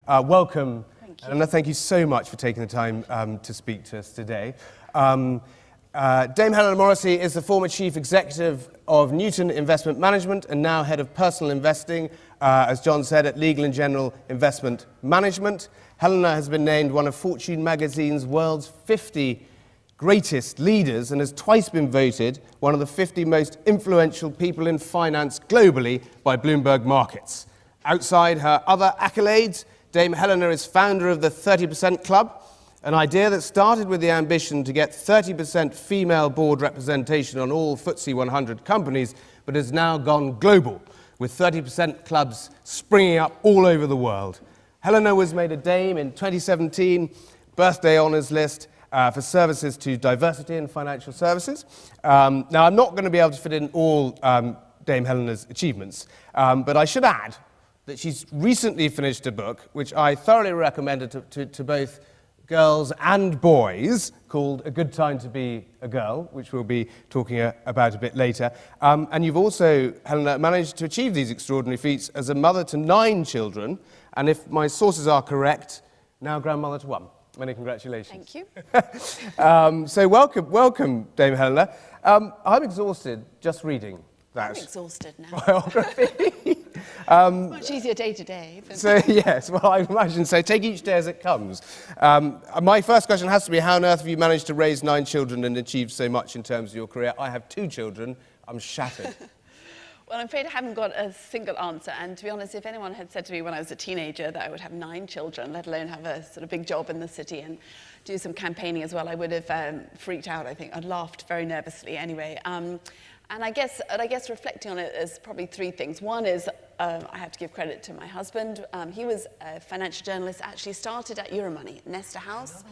Welcome, Thank you. Helena. Thank you so much for taking the time to speak to us today. Dame Helena Morrissey is the former Chief Executive of Newton Investment Management and now Head of Personal Investing, as John said, at Legal & General Investment Management. Helena has been named one of Fortune magazine's world's 50 greatest leaders and has twice been voted one of the 50 most influential people in finance globally by Bloomberg Markets. Outside her other accolades, Dame Helena is founder of the 30% Club, an idea that started with the ambition to get 30% female board representation on all FTSE 100 companies, but has now gone global, with 30% clubs springing up all over the world. Helena was made a Dame in 2017, birthday honours list for services to diversity in financial services. Now, I'm not going to be able to fit in all Dame Helena's achievements, but I should add that she's recently finished a book, which I thoroughly recommended to both girls and boys, called A Good Time to Be a Girl, which we'll be talking about a bit later. And you've also, Helena, managed to achieve these extraordinary feats as a mother to 9 children, and if my sources are correct, now grandmother to 1. Many congratulations. Thank you. So welcome, Dame Helena. I'm exhausted just reading that I'm exhausted now. biography. It's much easier day to day. So, yes, well, I imagine so. Take each day as it comes. My first question has to be, how on earth have you managed to raise 9 children and achieve so much in terms of your career? I have 2 children. I'm shattered. Well, I'm afraid I haven't got a single answer. And to be honest, if anyone had said to me when I was a teenager that I would have 9 children, let alone have a sort of big job in the city and do some campaigning as well, I would have freaked out, I think. I'd laughed very nervously anyway. And I guess reflecting on it, there's probably 3 things. One is I have to give credit to my husband. He was a financial journalist, actually started at Euromoney, Nesta House.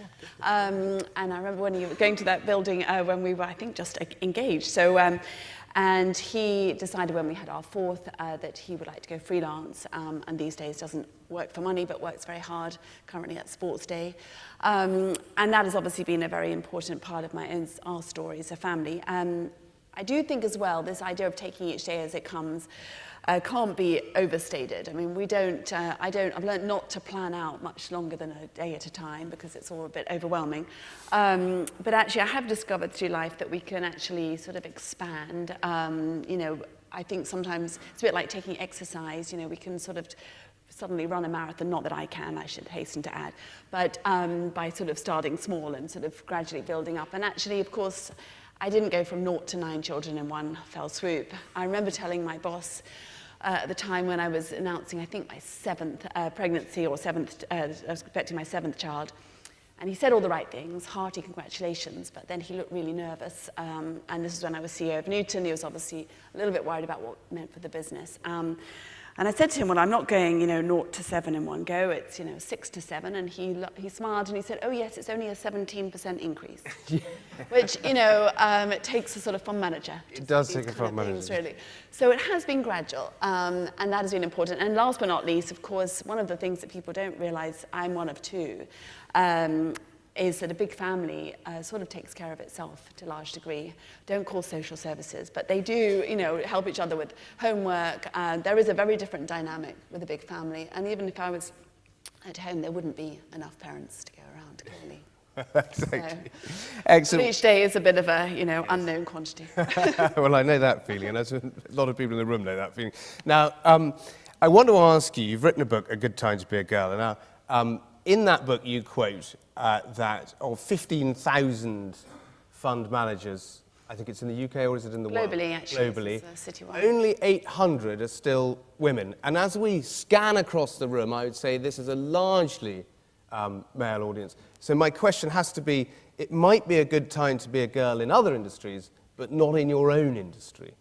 And I remember when he was going to that building when we were, I think, just engaged. So, and he decided when we had our 4th that he would like to go freelance, and these days doesn't work for money, but works very hard, currently at Sports Day. And that has obviously been a very important part of our story as a family. I do think as well, this idea of taking each day as it comes can't be overstated. I mean, I've learned not to plan out much longer than a day at a time because it's all a bit overwhelming. But actually, I have discovered through life that we can actually sort of expand. You know, I think sometimes it's a bit like taking exercise. You know, we can sort of suddenly run a marathon, not that I can, I should hasten to add, but by sort of starting small and sort of gradually building up. And actually, of course, I didn't go from 0 to 9 children in one fell swoop. I remember telling my boss at the time when I was announcing, I think, my 7th pregnancy or 7th, I was expecting my 7th child. And he said all the right things, hearty congratulations, but then he looked really nervous. And this is when I was CEO of Newton. He was obviously a little bit worried about what it meant for the business. And I said to him, well, I'm not going, 0 to 7 in one go. It's, 6 to 7. And he smiled and he said, oh, yes, it's only a 17% increase. Yeah. Which, it takes a sort of fund manager. It does take a fund manager. Things, really. So it has been gradual, and that has been important. And last but not least, of course, one of the things that people don't realize, I'm one of 2, is that a big family sort of takes care of itself to a large degree. Don't call social services, but they do, help each other with homework. There is a very different dynamic with a big family, and even if I was at home, there wouldn't be enough parents to go around, clearly. Exactly. So, excellent. Each day is a bit of a, unknown quantity. Well, I know that feeling, and a lot of people in the room know that feeling. Now, I want to ask you, you've written a book, A Good Time to Be a Girl, and now, in that book you quote that of 15,000 fund managers, I think it's in the UK or is it in the world? Globally, actually. Globally. Citywide. Only 800 are still women. And as we scan across the room, I would say this is a largely male audience. So my question has to be, it might be a good time to be a girl in other industries, but not in your own industry.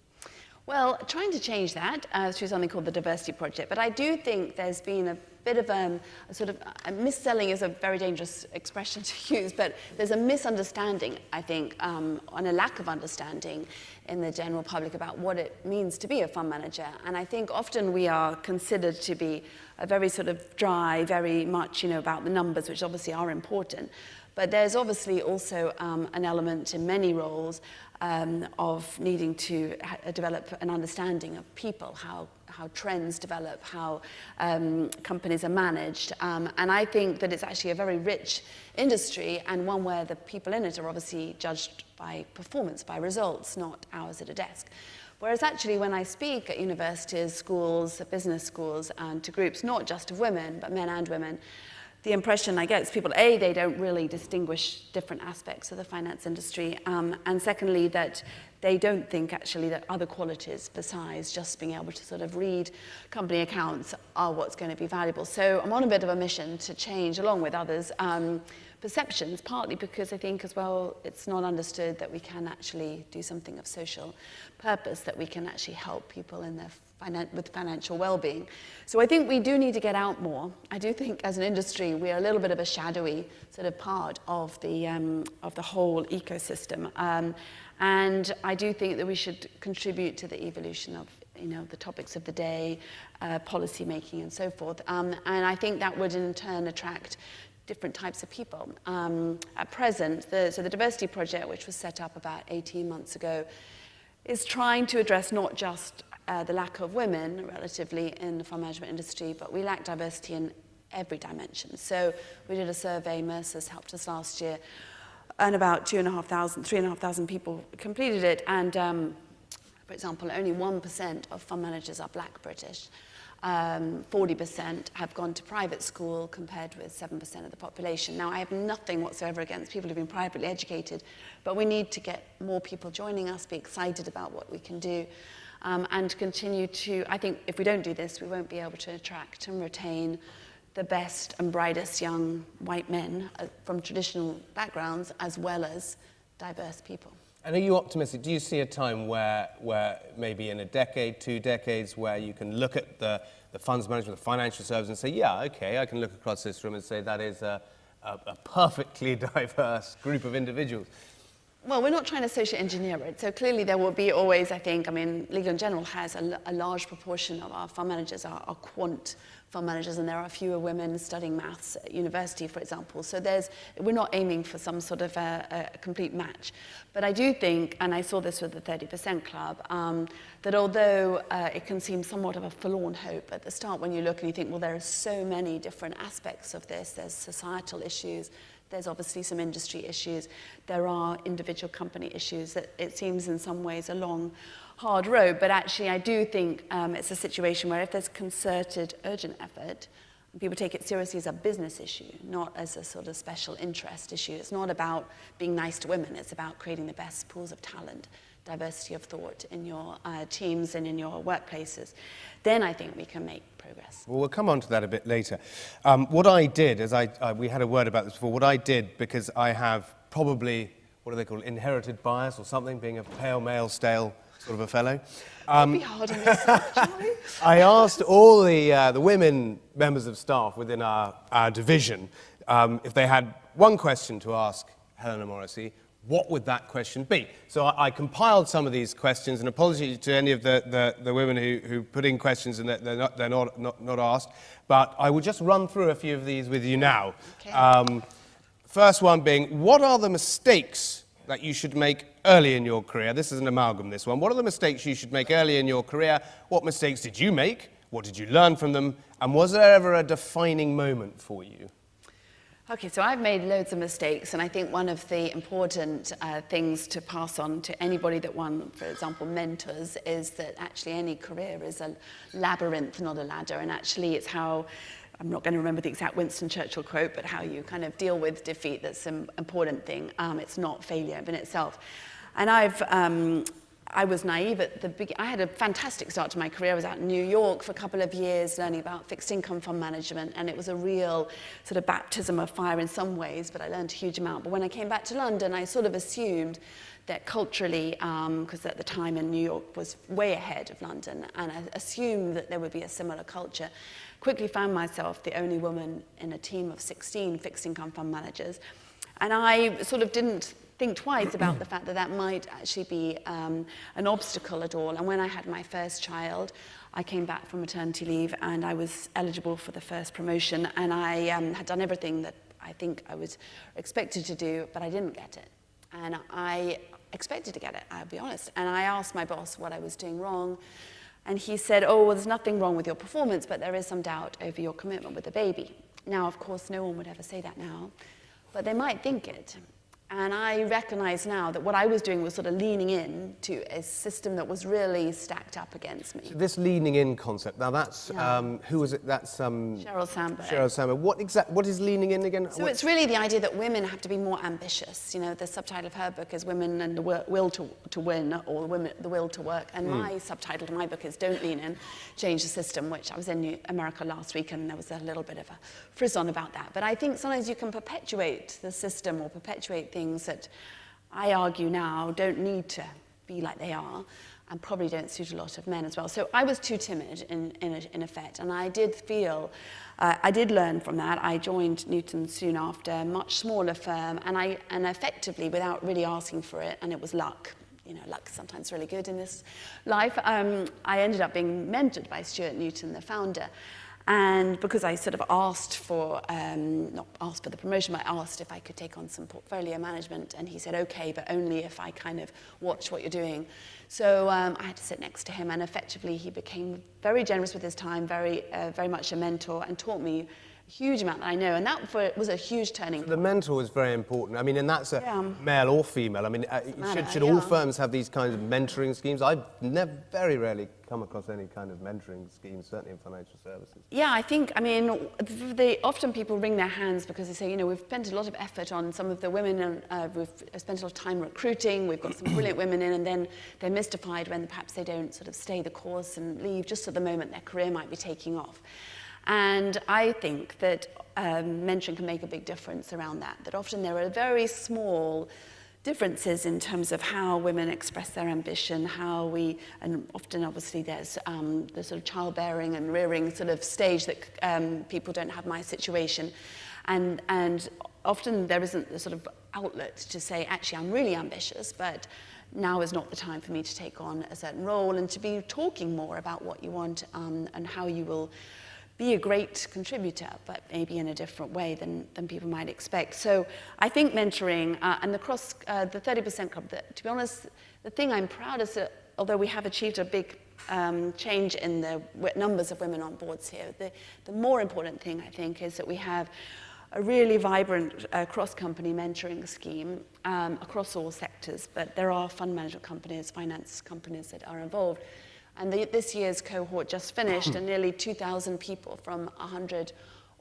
Well, trying to change that through something called the Diversity Project, but I do think there's been a bit of a sort of misselling is a very dangerous expression to use, but there's a misunderstanding, I think, and a lack of understanding in the general public about what it means to be a fund manager. And I think often we are considered to be a very sort of dry, very much, about the numbers, which obviously are important. But there's obviously also an element in many roles of needing to develop an understanding of people, how how trends develop, how companies are managed. And I think that it's actually a very rich industry, and one where the people in it are obviously judged by performance, by results, not hours at a desk. Whereas actually when I speak at universities, schools, business schools, and to groups, not just of women, but men and women, the impression I get is people, A, they don't really distinguish different aspects of the finance industry, and secondly, that they don't think actually that other qualities besides just being able to sort of read company accounts are what's going to be valuable. So I'm on a bit of a mission to change, along with others, perceptions, partly because I think as well it's not understood that we can actually do something of social purpose, that we can actually help people in their with financial well-being. So I think we do need to get out more. I do think as an industry we're a little bit of a shadowy sort of part of the whole ecosystem, and I do think that we should contribute to the evolution of the topics of the day, policy making and so forth, and I think that would in turn attract different types of people. At present, the Diversity Project, which was set up about 18 months ago, is trying to address not just the lack of women relatively in the fund management industry, but we lack diversity in every dimension. So we did a survey, Mercer's helped us last year, and about 3,500 people completed it, and for example, only 1% of fund managers are black British. 40% have gone to private school compared with 7% of the population. Now, I have nothing whatsoever against people who've been privately educated, but we need to get more people joining us, be excited about what we can do, and continue to, I think if we don't do this, we won't be able to attract and retain the best and brightest young white men from traditional backgrounds, as well as diverse people. And are you optimistic? Do you see a time where maybe in a decade, 2 decades, where you can look at the funds management, the financial services, and say, yeah, okay, I can look across this room and say that is a perfectly diverse group of individuals? Well, we're not trying to social engineer it. So clearly there will be always, I think, I mean, Legal & General has a large proportion of our fund managers are quant fund managers, and there are fewer women studying maths at university, for example. So we're not aiming for some sort of a complete match. But I do think, and I saw this with the 30% Club, that although it can seem somewhat of a forlorn hope at the start when you look and you think, well, there are so many different aspects of this. There's societal issues. There's obviously some industry issues. There are individual company issues that it seems in some ways a long, hard road. But actually, I do think it's a situation where if there's concerted, urgent effort, people take it seriously as a business issue, not as a sort of special interest issue. It's not about being nice to women. It's about creating the best pools of talent, diversity of thought in your teams and in your workplaces. Then I think we can make progress. Well, we'll come on to that a bit later. What I did, as we had a word about this before, what I did, because I have probably, what do they call it, inherited bias or something, being a pale male, stale sort of a fellow. Don't be hard on yourself, Charlie. I asked all the women members of staff within our division if they had one question to ask Helena Morrissey, what would that question be? So I compiled some of these questions, and apologies to any of the women who put in questions and they're not asked, but I will just run through a few of these with you now. Okay. First one being, what are the mistakes that you should make early in your career? This is an amalgam, this one. What are the mistakes you should make early in your career? What mistakes did you make? What did you learn from them? And was there ever a defining moment for you? Okay, so I've made loads of mistakes, and I think one of the important things to pass on to anybody that one, for example, mentors, is that actually any career is a labyrinth, not a ladder, and actually it's how, I'm not going to remember the exact Winston Churchill quote, but how you kind of deal with defeat, that's an important thing. It's not failure in itself. And I was naive at the beginning. I had a fantastic start to my career. I was out in New York for a couple of years learning about fixed income fund management, and it was a real sort of baptism of fire in some ways, but I learned a huge amount. But when I came back to London, I sort of assumed that culturally, because at the time in New York was way ahead of London, and I assumed that there would be a similar culture. Quickly found myself the only woman in a team of 16 fixed income fund managers, and I sort of didn't think twice about the fact that that might actually be an obstacle at all. And when I had my first child, I came back from maternity leave and I was eligible for the first promotion, and I had done everything that I think I was expected to do, but I didn't get it. And I expected to get it, I'll be honest. And I asked my boss what I was doing wrong, And he said, oh, well, there's nothing wrong with your performance, but there is some doubt over your commitment with the baby. Now, of course, no one would ever say that now, but they might think it. And I recognize now that what I was doing was sort of leaning in to a system that was really stacked up against me. So this leaning in concept, now that's, who was it? That's Sheryl Sandberg. Sheryl Sandberg. What is leaning in again? So it's really the idea that women have to be more ambitious. You know, the subtitle of her book is Women and the Will to Win, or the Will to Work. And my subtitle to my book is Don't Lean In, Change the System, which I was in America last week and there was a little bit of a frisson about that. But I think sometimes you can perpetuate the system or perpetuate things that I argue now don't need to be like they are and probably don't suit a lot of men as well. So I was too timid in effect, and I did feel, I did learn from that. I joined Newton soon after, a much smaller firm, and effectively, without really asking for it, and it was luck. You know, luck's sometimes really good in this life. I ended up being mentored by Stuart Newton, the founder. And because I sort of asked for, not asked for the promotion, but I asked if I could take on some portfolio management, and he said, okay, but only if I kind of watch what you're doing. So I had to sit next to him, and effectively he became very generous with his time, very much a mentor, and taught me a huge amount that I know, and that was a huge turning point. The mentor is very important. I mean, and that's a male or female. I mean, should all firms have these kinds of mentoring schemes? I've very rarely come across any kind of mentoring scheme, certainly in financial services. Yeah, I think, I mean, often people wring their hands because they say, you know, we've spent a lot of effort on some of the women, and we've spent a lot of time recruiting, we've got some brilliant women in, and then they're mystified when perhaps they don't sort of stay the course and leave just at the moment their career might be taking off. And I think that mentoring can make a big difference around that, that often there are very small differences in terms of how women express their ambition, and often obviously there's the sort of childbearing and rearing sort of stage that people don't have my situation. And often there isn't the sort of outlet to say, actually, I'm really ambitious, but now is not the time for me to take on a certain role, and to be talking more about what you want and how you will be a great contributor, but maybe in a different way than people might expect. So I think mentoring and the 30% club, to be honest, the thing I'm proud is that although we have achieved a big change in the numbers of women on boards here, the more important thing, I think, is that we have a really vibrant cross-company mentoring scheme across all sectors, but there are fund management companies, finance companies that are involved. And this year's cohort just finished, and nearly 2,000 people from 100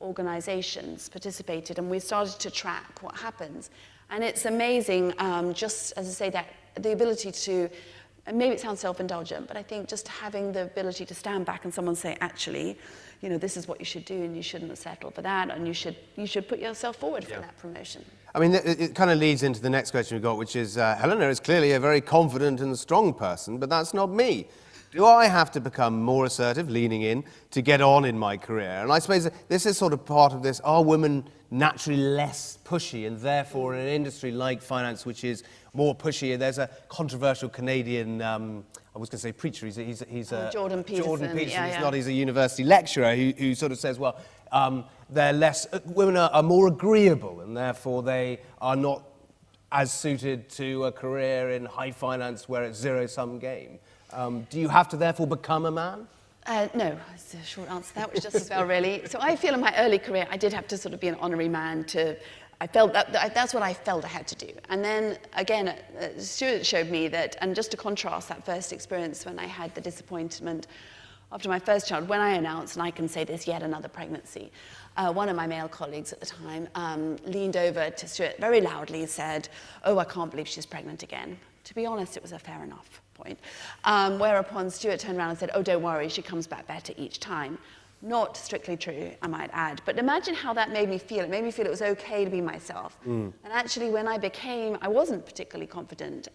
organizations participated, and we started to track what happens. And it's amazing, just as I say, that the ability to, and maybe it sounds self-indulgent, but I think just having the ability to stand back and someone say, actually, you know, this is what you should do, and you shouldn't settle for that, and you should put yourself forward for that promotion. I mean, it kind of leads into the next question we've got, which is, Helena is clearly a very confident and strong person, but that's not me. Do I have to become more assertive, leaning in, to get on in my career? And I suppose this is sort of part of this, are women naturally less pushy, and therefore in an industry like finance, which is more pushy, there's a controversial Canadian, I was going to say preacher, he's Jordan Peterson. He's a university lecturer who sort of says, well, they're less, women are more agreeable, and therefore they are not as suited to a career in high finance where it's zero-sum game. Do you have to therefore become a man? No, that's a short answer to that, which is just as well, really. So I feel in my early career, I did have to sort of be an honorary man I felt that's what I felt I had to do. And then, again, Stuart showed me that, and just to contrast that first experience when I had the disappointment after my first child, when I announced, and I can say this, yet another pregnancy, one of my male colleagues at the time leaned over to Stuart very loudly and said, oh, I can't believe she's pregnant again. To be honest, it was a fair enough point. Whereupon Stuart turned around and said, oh, don't worry, she comes back better each time. Not strictly true, I might add. But imagine how that made me feel. It made me feel it was okay to be myself. And actually, when I wasn't particularly confident.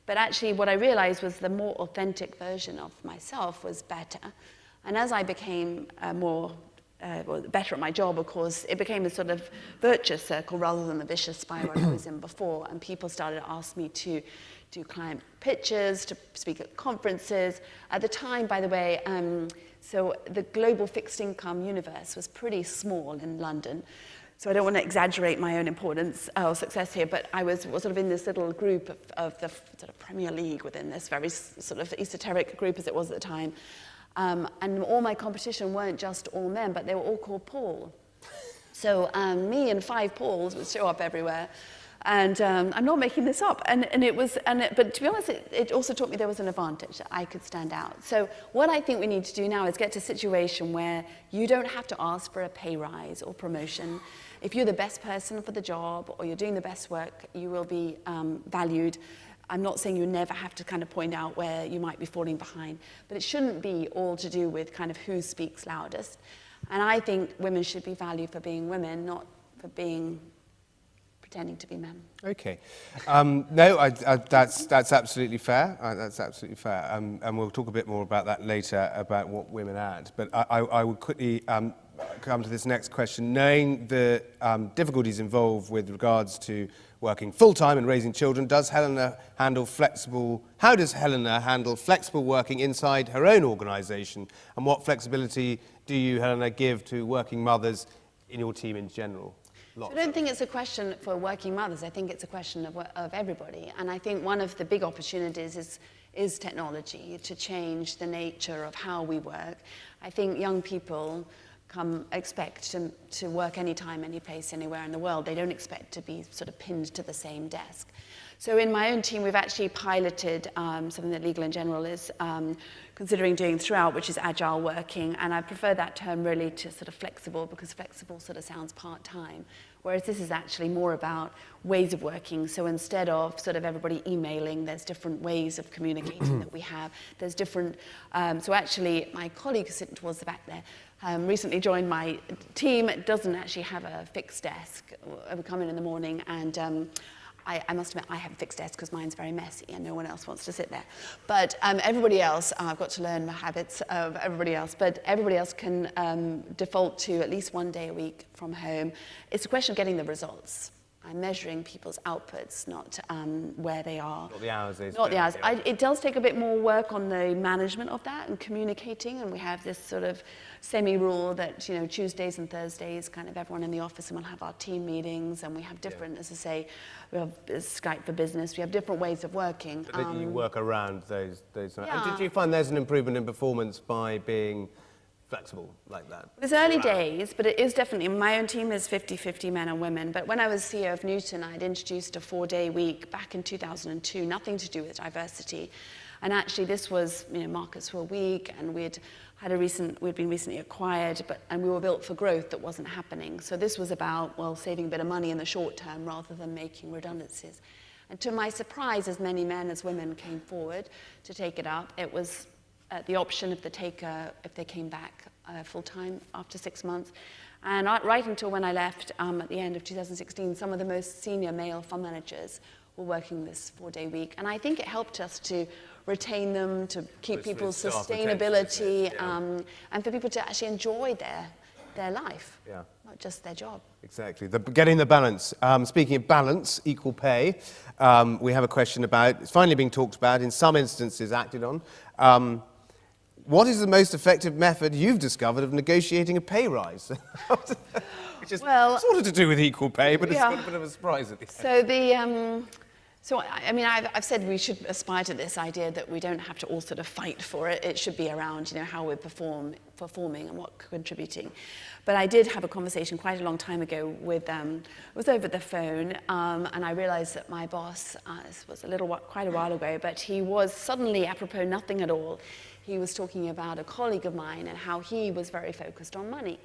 But actually, what I realized was the more authentic version of myself was better. And as I became better at my job, of course, it became a sort of virtuous circle rather than the vicious spiral I was in before. And people started to ask me to do client pitches, to speak at conferences. At the time, by the way, so the global fixed income universe was pretty small in London. So I don't want to exaggerate my own importance or success here, but I was sort of in this little group of the sort of Premier League within this very sort of esoteric group as it was at the time. And all my competition weren't just all men, but they were all called Paul. So me and 5 Pauls would show up everywhere. And I'm not making this up. But to be honest, it also taught me there was an advantage, that I could stand out. So what I think we need to do now is get to a situation where you don't have to ask for a pay rise or promotion. If you're the best person for the job or you're doing the best work, you will be valued. I'm not saying you never have to kind of point out where you might be falling behind, but it shouldn't be all to do with kind of who speaks loudest. And I think women should be valued for being women, not for pretending to be men. Okay. No, that's absolutely fair. That's absolutely fair. And we'll talk a bit more about that later, about what women add. But I would quickly come to this next question. Knowing the difficulties involved with regards to working full-time and raising children, how does Helena handle flexible working inside her own organisation? And what flexibility do you, Helena, give to working mothers in your team in general? So I don't think it's a question for working mothers. I think it's a question of everybody. And I think one of the big opportunities is technology to change the nature of how we work. I think young people expect to work anytime, any place, anywhere in the world. They don't expect to be sort of pinned to the same desk. So in my own team, we've actually piloted something that Legal & General is considering doing throughout, which is agile working. And I prefer that term really to sort of flexible, because flexible sort of sounds part-time, whereas this is actually more about ways of working. So instead of sort of everybody emailing, there's different ways of communicating that we have. There's different, so actually my colleague who's sitting towards the back there recently joined my team. It doesn't actually have a fixed desk. I would come in the morning and I must admit, I have a fixed desk because mine's very messy and no one else wants to sit there. But everybody else, I've got to learn the habits of everybody else, but everybody else can default to at least 1 day a week from home. It's a question of getting the results. I'm measuring people's outputs, not where they are. Not the hours they spend. Not the hours. Yeah. It does take a bit more work on the management of that and communicating, and we have this sort of semi-rule that, you know, Tuesdays and Thursdays, kind of everyone in the office, and we'll have our team meetings, and we have different, as I say, we have Skype for business, we have different ways of working. But you work around those. Yeah. And did you find there's an improvement in performance by being flexible like that? It's early days, but it is definitely, my own team is 50-50 men and women, but when I was CEO of Newton, I'd introduced a 4-day week back in 2002, nothing to do with diversity. And actually this was, you know, markets were weak, and we'd been recently acquired, and we were built for growth that wasn't happening. So this was about, well, saving a bit of money in the short term rather than making redundancies. And to my surprise, as many men as women came forward to take it up, it was at the option of the taker if they came back full-time after 6 months. And right until when I left at the end of 2016, some of the most senior male fund managers were working this 4-day week. And I think it helped us to retain them, to keep people's sustainability, and for people to actually enjoy their life, not just their job. Exactly, getting the balance. Speaking of balance, equal pay, we have a question about, it's finally being talked about, in some instances acted on. What is the most effective method you've discovered of negotiating a pay rise? Which is sort of to do with equal pay, but it's got a bit of a surprise at the end. So I mean, I've said we should aspire to this idea that we don't have to all sort of fight for it. It should be around, you know, how we're performing and what contributing. But I did have a conversation quite a long time ago with, it was over the phone, and I realized that my boss, this was quite a while ago, but he was suddenly, apropos nothing at all, he was talking about a colleague of mine and how he was very focused on money.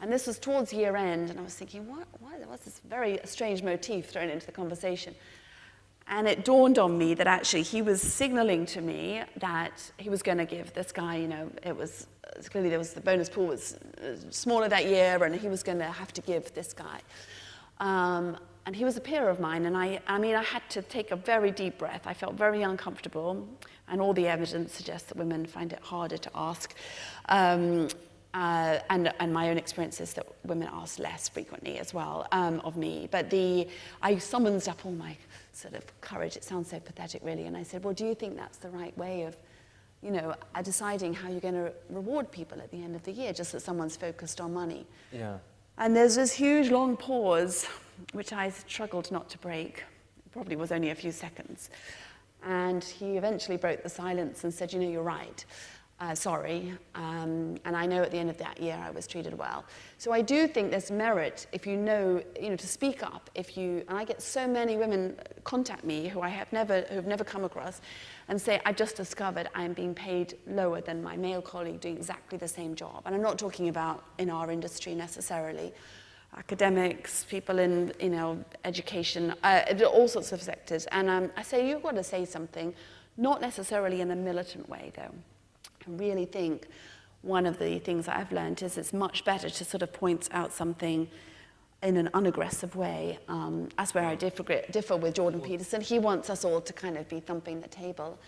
And this was towards year end, and I was thinking, what's this very strange motif thrown into the conversation? And it dawned on me that actually he was signaling to me that he was going to give this guy, you know, it was clearly the bonus pool was smaller that year, and he was going to have to give this guy. And he was a peer of mine, and I mean, I had to take a very deep breath. I felt very uncomfortable, and all the evidence suggests that women find it harder to ask. And my own experience is that women ask less frequently as well of me. But I summoned up all my sort of courage. It sounds so pathetic, really. And I said, well, do you think that's the right way of, you know, deciding how you're going to reward people at the end of the year, just that someone's focused on money? Yeah. And there's this huge long pause, which I struggled not to break. It probably was only a few seconds. And he eventually broke the silence and said, you know, you're right. Sorry. And I know at the end of that year I was treated well. So I do think there's merit if you know, to speak up. And I get so many women contact me who've never come across and say, I just discovered I'm being paid lower than my male colleague doing exactly the same job. And I'm not talking about in our industry necessarily. Academics, people in education, all sorts of sectors. And I say, you've got to say something, not necessarily in a militant way, though. I really think one of the things that I've learned is it's much better to sort of point out something in an unaggressive way. That's where I differ with Jordan Peterson. He wants us all to kind of be thumping the table.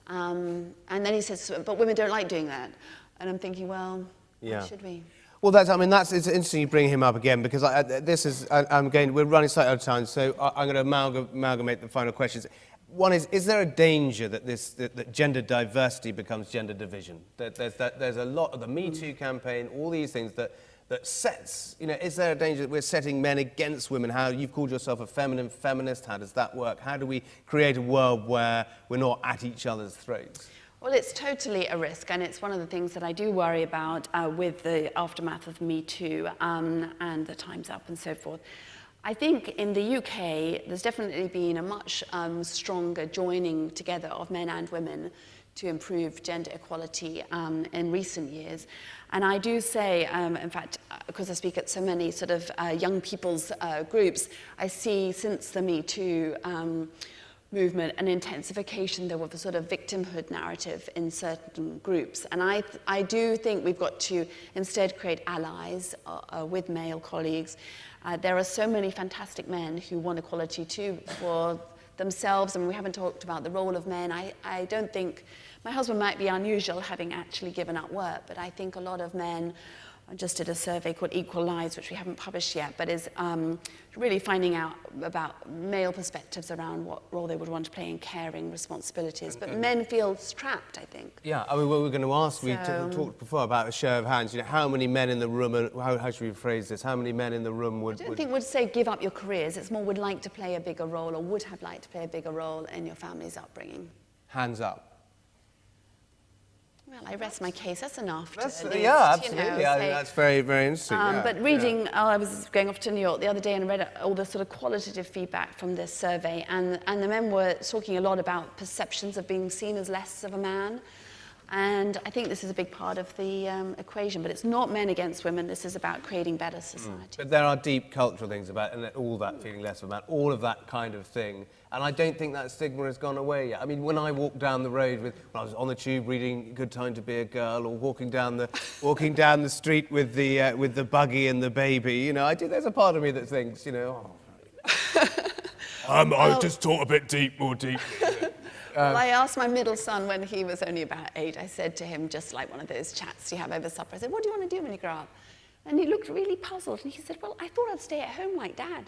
And then he says, but women don't like doing that. And I'm thinking, well, why should we? Well, it's interesting you bring him up again, because we're running slightly out of time, so I'm going to amalgamate the final questions. One is there a danger that that gender diversity becomes gender division? There's a lot of the Me Too campaign, all these things that sets, is there a danger that we're setting men against women? How you've called yourself a feminine feminist, how does that work? How do we create a world where we're not at each other's throats? Well, it's totally a risk, and it's one of the things that I do worry about with the aftermath of Me Too and the Time's Up and so forth. I think in the UK, there's definitely been a much stronger joining together of men and women to improve gender equality in recent years. And I do say, in fact, because I speak at so many sort of young people's groups, I see since the Me Too movement an intensification though of a sort of victimhood narrative in certain groups. And I do think we've got to instead create allies with male colleagues. There are so many fantastic men who want equality too for themselves, and we haven't talked about the role of men. I don't think, my husband might be unusual having actually given up work, but I think a lot of men, I just did a survey called Equal Lives, which we haven't published yet, but is really finding out about male perspectives around what role they would want to play in caring responsibilities. But men feel trapped, I think. Yeah, I mean, what we're going to ask, we talked before about a show of hands, how many men in the room, and how should we phrase this, how many men in the room would... I don't think would say give up your careers, it's more would like to play a bigger role or would have liked to play a bigger role in your family's upbringing. Hands up. Well, I rest my case. That's enough. Absolutely. That's very, very interesting. But reading, I was going off to New York the other day and read all the sort of qualitative feedback from this survey, and the men were talking a lot about perceptions of being seen as less of a man. And I think this is a big part of the equation, but it's not men against women. This is about creating better society. But there are deep cultural things about, and all that feeling less of a man, all of that kind of thing. And I don't think that stigma has gone away yet. I mean, when I walked down the road when I was on the tube reading Good Time to Be a Girl, or walking down the street with the buggy and the baby, there's a part of me that thinks, I just taught a bit more deep. Well, I asked my middle son when he was only about 8, I said to him, just like one of those chats you have over supper, I said, what do you want to do when you grow up? And he looked really puzzled, and he said, well, I thought I'd stay at home like Dad.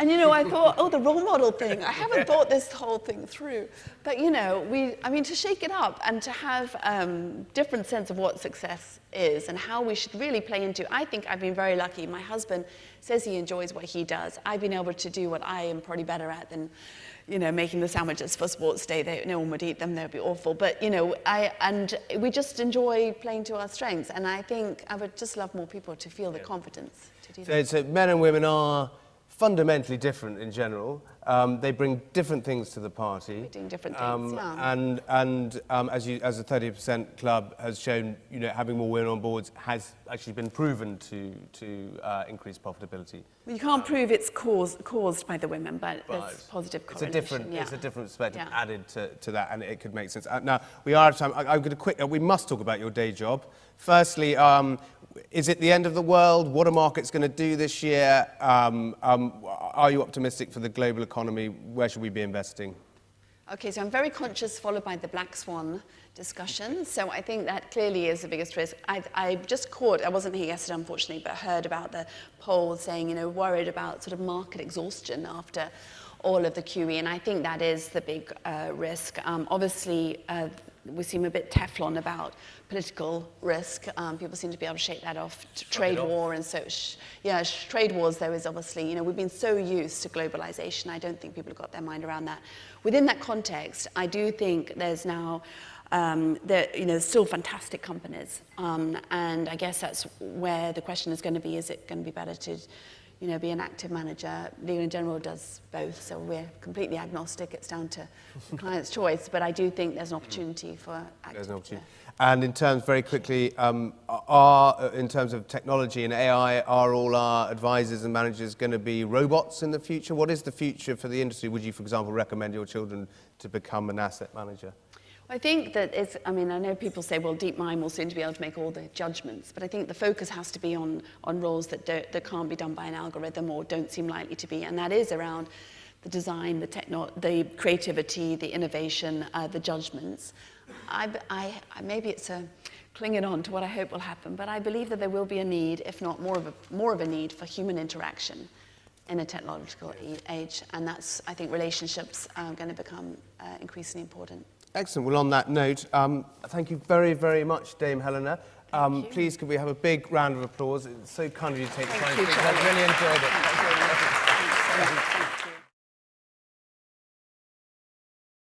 And, I thought, oh, the role model thing. I haven't thought this whole thing through. But, to shake it up and to have different sense of what success is and how we should really play into. I think I've been very lucky. My husband says he enjoys what he does. I've been able to do what I am probably better at than, making the sandwiches for sports day. No one would eat them, they'd be awful. But, we just enjoy playing to our strengths. And I think I would just love more people to feel the confidence to do that. So men and women are fundamentally different in general. They bring different things to the party. We're doing different things, as the 30% Club has shown, having more women on boards has actually been proven to increase profitability. Well, you can't prove it's caused by the women, but there's positive correlation. It's a different perspective added to that, and it could make sense. Now, we are out of time. I'm going to we must talk about your day job. Firstly, is it the end of the world? What are markets going to do this year? Are you optimistic for the global economy? Where should we be investing? Okay, so I'm very conscious, followed by the black swan discussion. So I think that clearly is the biggest risk. I just caught, I wasn't here yesterday, unfortunately, but heard about the poll saying, worried about sort of market exhaustion after all of the QE, and I think that is the big risk. Obviously, we seem a bit Teflon about political risk. People seem to be able to shake that off. Trade war and so, trade wars, though, is obviously, you know, we've been so used to globalization. I don't think people have got their mind around that. Within that context, I do think there's now, there's still fantastic companies. And I guess that's where the question is going to be, is it going to be better to, you know, be an active manager? Legal & General does both, so we're completely agnostic. It's down to the client's choice. But I do think there's an opportunity for active. There's an opportunity. And in terms, very quickly, in terms of technology and AI, are all our advisors and managers going to be robots in the future? What is the future for the industry? Would you, for example, recommend your children to become an asset manager? I think that it's, I mean, I know people say, well, DeepMind will soon to be able to make all the judgments, but I think the focus has to be on roles that can't be done by an algorithm or don't seem likely to be, and that is around the design, the creativity, the innovation, the judgments. Maybe it's clinging on to what I hope will happen, but I believe that there will be a need, if not more of a need, for human interaction in a technological age, and that's, I think, relationships are going to become increasingly important. Excellent. Well, on that note, thank you very, very much, Dame Helena. Please, could we have a big round of applause? It's so kind of you to take the time. Thank you, I've really enjoyed it. Thanks very much. Thanks so much.